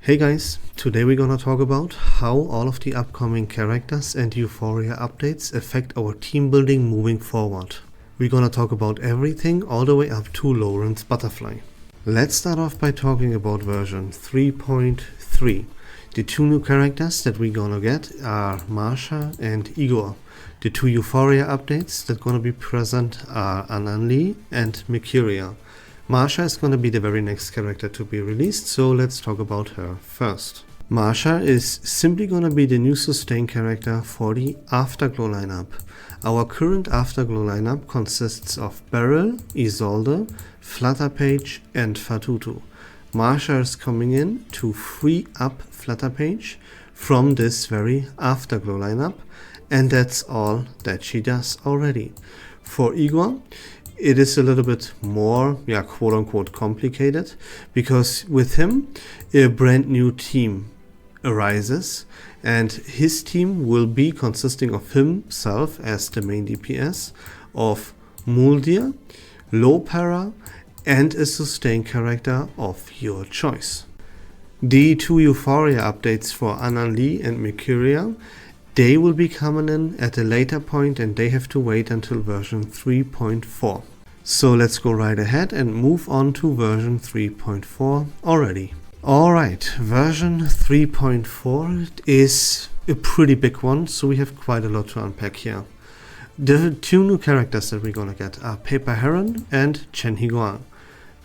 Hey guys, today we're gonna talk about how all of the upcoming characters and Euphoria updates affect our team building moving forward. We're gonna talk about everything all the way up to Lorentz Butterfly. Let's start off by talking about version 3.3. The two new characters that we're gonna get are Marsha and Igor. The two Euphoria updates that are gonna be present are Ananli and Mercuria. Marsha is going to be the very next character to be released, so let's talk about her first. Marsha is simply going to be the new sustain character for the Afterglow lineup. Our current Afterglow lineup consists of Beryl, Isolde, Flutterpage and Fatutu. Marsha is coming in to free up Flutterpage from this very Afterglow lineup, and that's all that she does already. For Igor, it is a little bit more, quote-unquote complicated, because with him a brand new team arises, and his team will be consisting of himself as the main DPS, of Muldir, low para, and a sustain character of your choice. The two Euphoria updates for Ananli and Mercuria, they will be coming in at a later point, and they have to wait until version 3.4. So let's go right ahead and move on to version 3.4 already. Alright, version 3.4 is a pretty big one, so we have quite a lot to unpack here. The two new characters that we're gonna get are Paper Heron and Chen Higuang.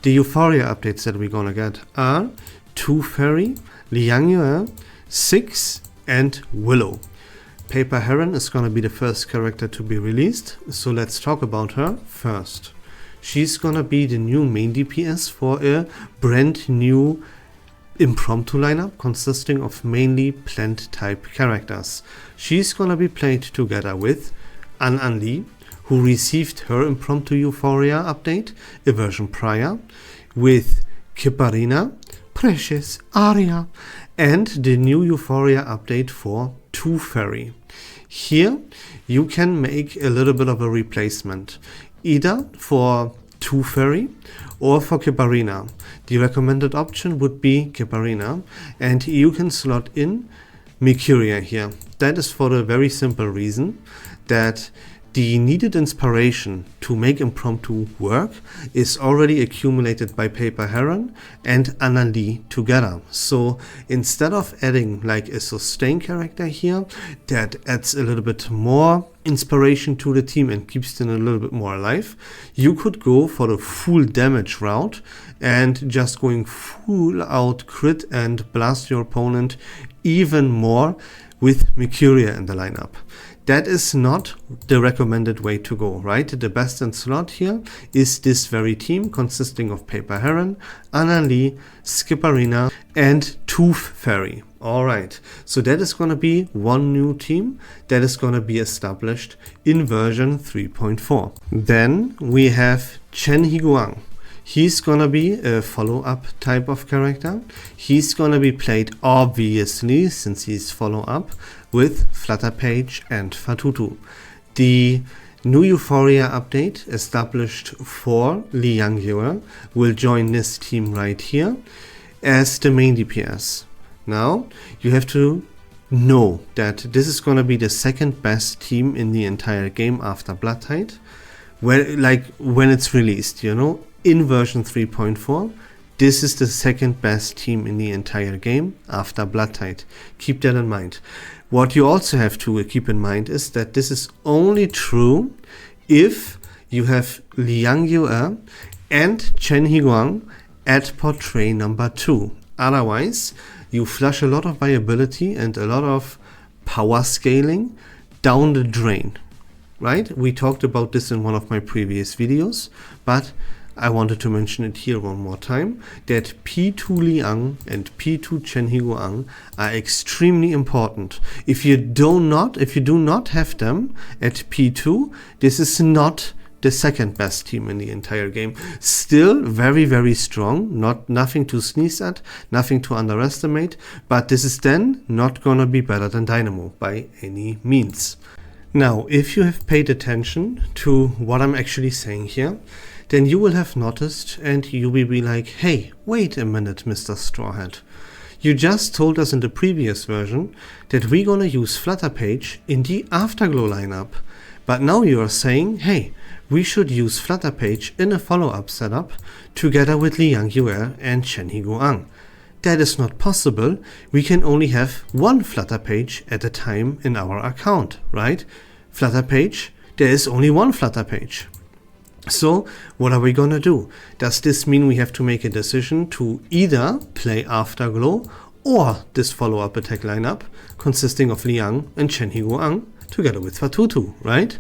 The Euphoria updates that we're gonna get are 2 Fairy, Liang Yue, 6 and Willow. Paper Heron is gonna be the first character to be released, so let's talk about her first. She's gonna be the new main DPS for a brand new impromptu lineup consisting of mainly plant type characters. She's gonna be played together with Ananli, who received her impromptu Euphoria update a version prior, with Kiparina, Precious, Aria, and the new Euphoria update for 2 Fairy. Here you can make a little bit of a replacement, either for 2 Fairy or for Kiparina. The recommended option would be Kiparina, and you can slot in Mercuria here. That is for the very simple reason that the needed inspiration to make impromptu work is already accumulated by Paper Heron and Ananli together. So instead of adding like a sustain character here that adds a little bit more inspiration to the team and keeps them a little bit more alive, you could go for the full damage route and just going full out crit and blast your opponent even more with Mercuria in the lineup. That is not the recommended way to go, right? The best in slot here is this very team consisting of Paper Heron, Ananli, Skipperina and Tooth Fairy. Alright, so that is going to be one new team that is going to be established in version 3.4. Then we have Chen Higuang. He's gonna be a follow-up type of character. He's gonna be played, obviously, since he's follow-up, with Flutterpage and Fatutu. The new Euphoria update established for Liang Yue will join this team right here as the main DPS. Now, you have to know that this is gonna be the second best team in the entire game after Blood Tide, when it's released, you know. In version 3.4, this is the second best team in the entire game after Blood Tide. Keep that in mind. What you also have to keep in mind is that this is only true if you have Liang Yue and Chen Higuang at portrait number 2. Otherwise, you flush a lot of viability and a lot of power scaling down the drain. Right? We talked about this in one of my previous videos, but I wanted to mention it here one more time, that P2 Liang and P2 Chen Higuang are extremely important. If you do not have them at P2, this is not the second best team in the entire game. Still very, very strong, nothing to sneeze at, nothing to underestimate, but this is then not gonna be better than Dynamo by any means. Now, if you have paid attention to what I'm actually saying here, then you will have noticed and you will be like, hey, wait a minute, Mr. Strawhead. You just told us in the previous version that we're gonna use Flutter Page in the Afterglow lineup. But now you are saying, hey, we should use Flutter Page in a follow-up setup together with Liang Yue and Chen Higuang. That is not possible. We can only have one Flutter Page at a time in our account, right? Flutter Page, there is only one Flutter Page. So what are we gonna do? Does this mean we have to make a decision to either play Afterglow or this follow-up attack lineup consisting of Liang and Chen Higuang together with Fatutu, right?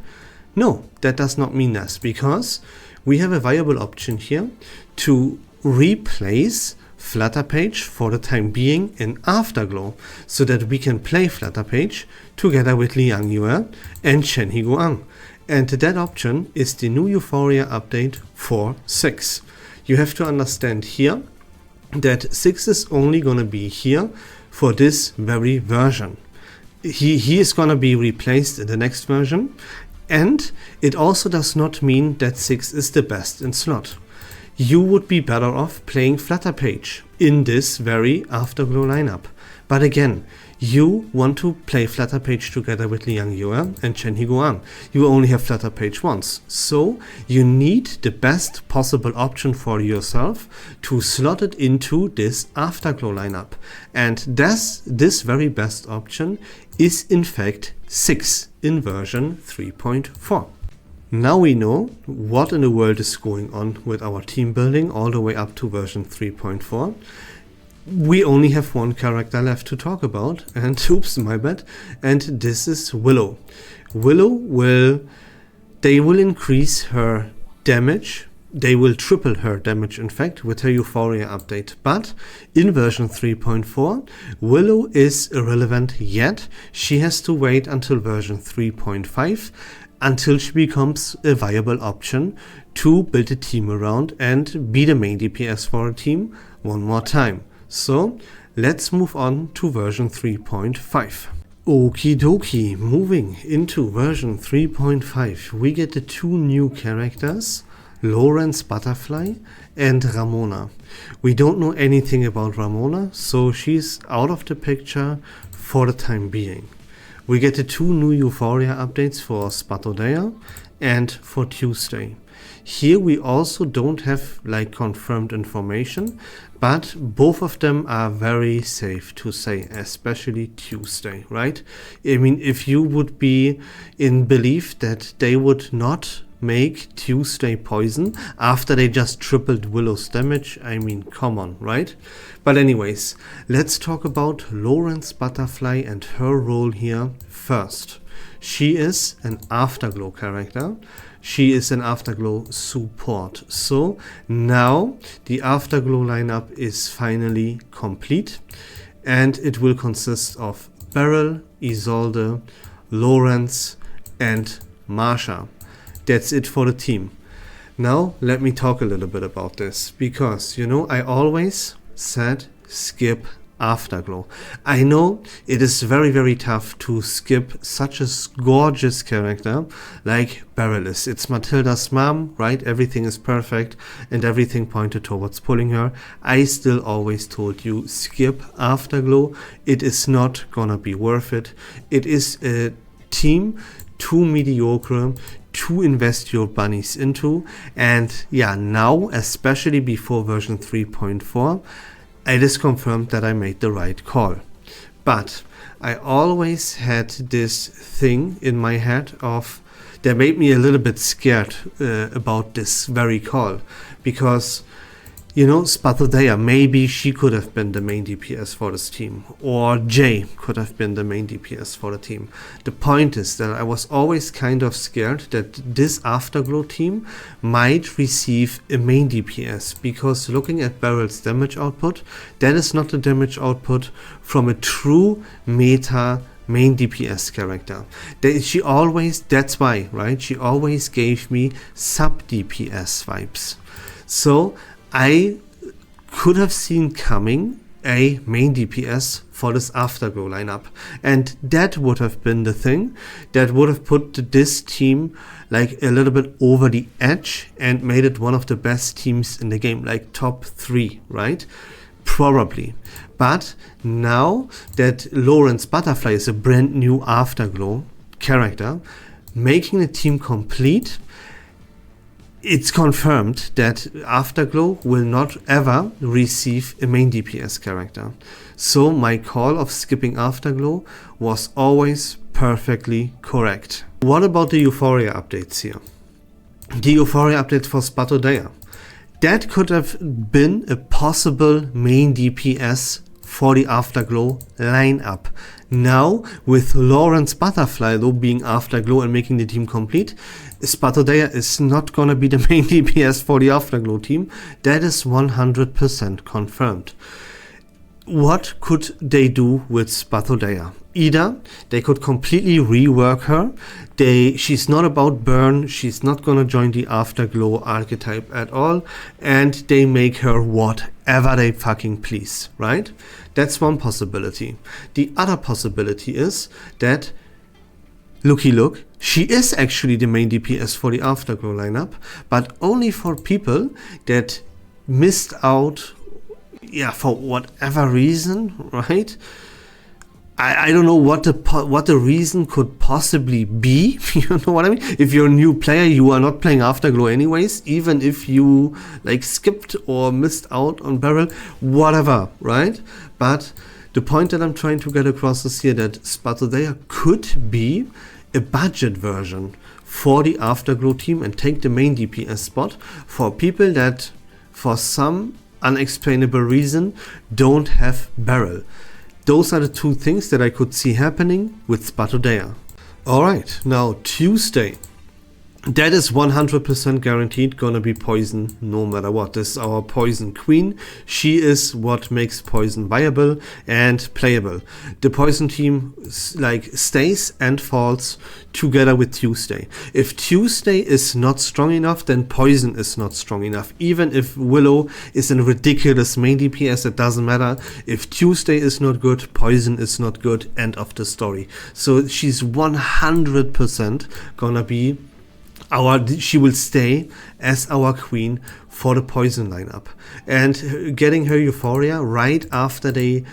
No, that does not mean this, because we have a viable option here to replace Flutter Page for the time being in Afterglow so that we can play Flutter Page together with Liang Yue and Chen Higuang. And that option is the new Euphoria update for 6. You have to understand here that 6 is only going to be here for this very version. He is going to be replaced in the next version, and it also does not mean that 6 is the best in slot. You would be better off playing Flutter Page in this very Afterglow lineup. But again, you want to play Flutter Page together with Liang Yue and Chen Higuang. You only have Flutter Page once, so you need the best possible option for yourself to slot it into this Afterglow lineup. And this very best option is in fact 6 in version 3.4. Now we know what in the world is going on with our team building all the way up to version 3.4. We only have one character left to talk about, and oops, my bad, and this is Willow. They will increase her damage. They will triple her damage, in fact, with her Euphoria update. But in version 3.4, Willow is irrelevant yet. She has to wait until version 3.5 until she becomes a viable option to build a team around and be the main DPS for a team one more time. So let's move on to version 3.5. Okie dokie, moving into version 3.5, we get the two new characters, Lorentz Butterfly and Ramona. We don't know anything about Ramona, so she's out of the picture for the time being. We get the two new Euphoria updates for Spatodea and for Tuesday. Here we also don't have like confirmed information, but both of them are very safe to say, especially Tuesday, right? I mean, if you would be in belief that they would not make Tuesday poison after they just tripled Willow's damage, I mean, come on, right? But anyways, let's talk about Lorentz Butterfly and her role here first. She is an Afterglow character. She is an Afterglow support. So now the Afterglow lineup is finally complete, and it will consist of Beryl, Isolde, Lorentz and Marsha. That's it for the team. Now let me talk a little bit about this, because you know I always said skip Afterglow. I know it is very, very tough to skip such a gorgeous character like Beryl is. It's Matilda's mom, right? Everything is perfect and everything pointed towards pulling her. I still always told you skip Afterglow. It is not gonna be worth it. It is a team too mediocre to invest your bunnies into. And yeah, now, especially before version 3.4, it is confirmed that I made the right call. But I always had this thing in my head of that made me a little bit scared about this very call, because you know, Spathodea, maybe she could have been the main DPS for this team, or Jay could have been the main DPS for the team. The point is that I was always kind of scared that this Afterglow team might receive a main DPS, because looking at Beryl's damage output, that is not the damage output from a true meta main DPS character. She always, that's why, right? She always gave me sub DPS vibes. So I could have seen coming a main DPS for this Afterglow lineup, and that would have been the thing that would have put this team like a little bit over the edge and made it one of the best teams in the game, like top 3, right? Probably. But now that Lorentz Butterfly is a brand new Afterglow character, making the team complete, it's confirmed that Afterglow will not ever receive a main DPS character. So my call of skipping Afterglow was always perfectly correct. What about the Euphoria updates here? The Euphoria update for Spatodea. That could have been a possible main DPS for the Afterglow lineup. Now, with Lorentz Butterfly though being Afterglow and making the team complete, Spatodea is not gonna be the main DPS for the Afterglow team. That is 100% confirmed. What could they do with Spatodea? Either they could completely rework her. She's not about burn, she's not gonna join the Afterglow archetype at all, and they make her whatever they fucking please, right? That's one possibility. The other possibility is that, looky look, she is actually the main DPS for the Afterglow lineup, but only for people that missed out, for whatever reason, right? I don't know what the reason could possibly be. You know what I mean? If you're a new player, you are not playing Afterglow anyways, even if you like skipped or missed out on Beryl, whatever, right? But the point that I'm trying to get across is here that Spatodea could be a budget version for the Afterglow team and take the main DPS spot for people that, for some unexplainable reason, don't have Beryl. Those are the two things that I could see happening with Spatodea. Alright, now Tuesday. That is 100% guaranteed gonna be Poison no matter what. This is our Poison Queen. She is what makes Poison viable and playable. The Poison team stays and falls together with Tuesday. If Tuesday is not strong enough, then Poison is not strong enough. Even if Willow is a ridiculous main DPS, it doesn't matter. If Tuesday is not good, Poison is not good. End of the story. So she's 100% gonna be she will stay as our queen for the Poison lineup. And getting her Euphoria right after they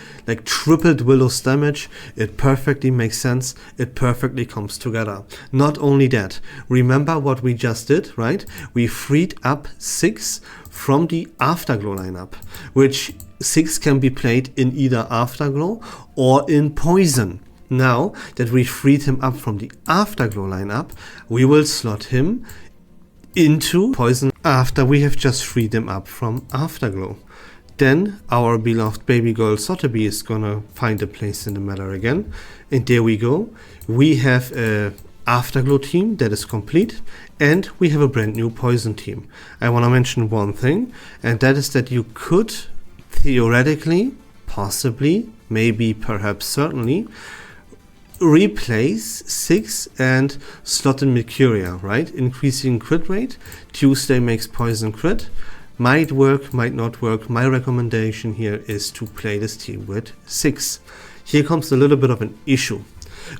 tripled Willow's damage, it perfectly makes sense. It perfectly comes together. Not only that, remember what we just did, right? We freed up 6 from the Afterglow lineup, which 6 can be played in either Afterglow or in Poison. Now that we freed him up from the Afterglow lineup, we will slot him into Poison after we have just freed him up from Afterglow. Then our beloved baby girl Sotheby is gonna find a place in the meta again. And there we go. We have a Afterglow team that is complete, and we have a brand new Poison team. I want to mention one thing, and that is that you could theoretically, possibly, maybe, perhaps, certainly, replace 6 and slot in Mercuria, right? Increasing crit rate. Tuesday makes Poison crit. Might work, might not work. My recommendation here is to play this team with 6. Here comes a little bit of an issue,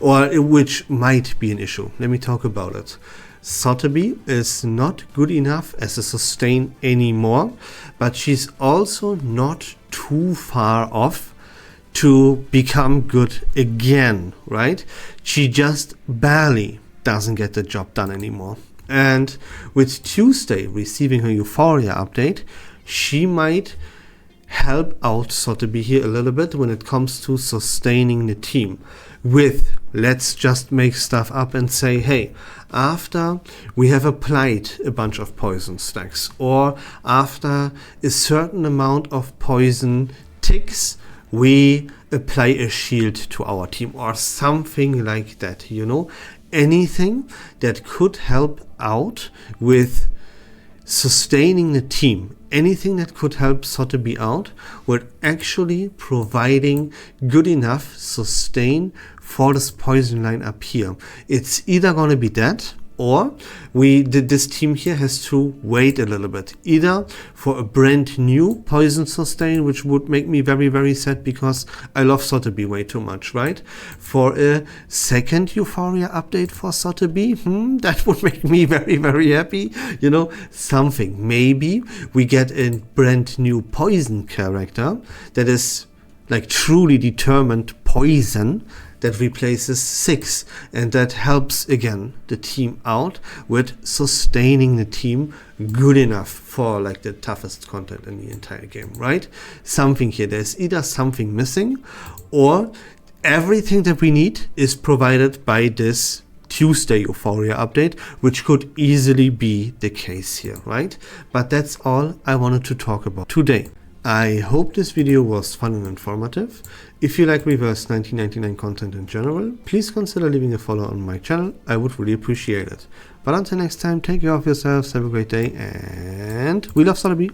or which might be an issue. Let me talk about it. Sotheby is not good enough as a sustain anymore, but she's also not too far off to become good again, right? She just barely doesn't get the job done anymore. And with Tuesday receiving her Euphoria update, she might help out Sotheby here a little bit when it comes to sustaining the team. With, let's just make stuff up and say, hey, after we have applied a bunch of poison stacks, or after a certain amount of poison ticks, we apply a shield to our team, or something like that, you know? Anything that could help out with sustaining the team, anything that could help Sotheby out with actually providing good enough sustain for this Poison line up here. It's either going to be that, or this team here has to wait a little bit, either for a brand new Poison sustain, which would make me very, very sad because I love Sotheby way too much, right? For a second Euphoria update for Sotheby, that would make me very, very happy. You know, something. Maybe we get a brand new Poison character that is like truly determined poison, that replaces 6, and that helps again the team out with sustaining the team good enough for like the toughest content in the entire game, right? Something here, there's either something missing or everything that we need is provided by this Tuesday Euphoria update, which could easily be the case here, right? But that's all I wanted to talk about today. I hope this video was fun and informative. If you like Reverse1999 content in general, please consider leaving a follow on my channel. I would really appreciate it. But until next time, take care of yourselves, have a great day, and we love Sotheby.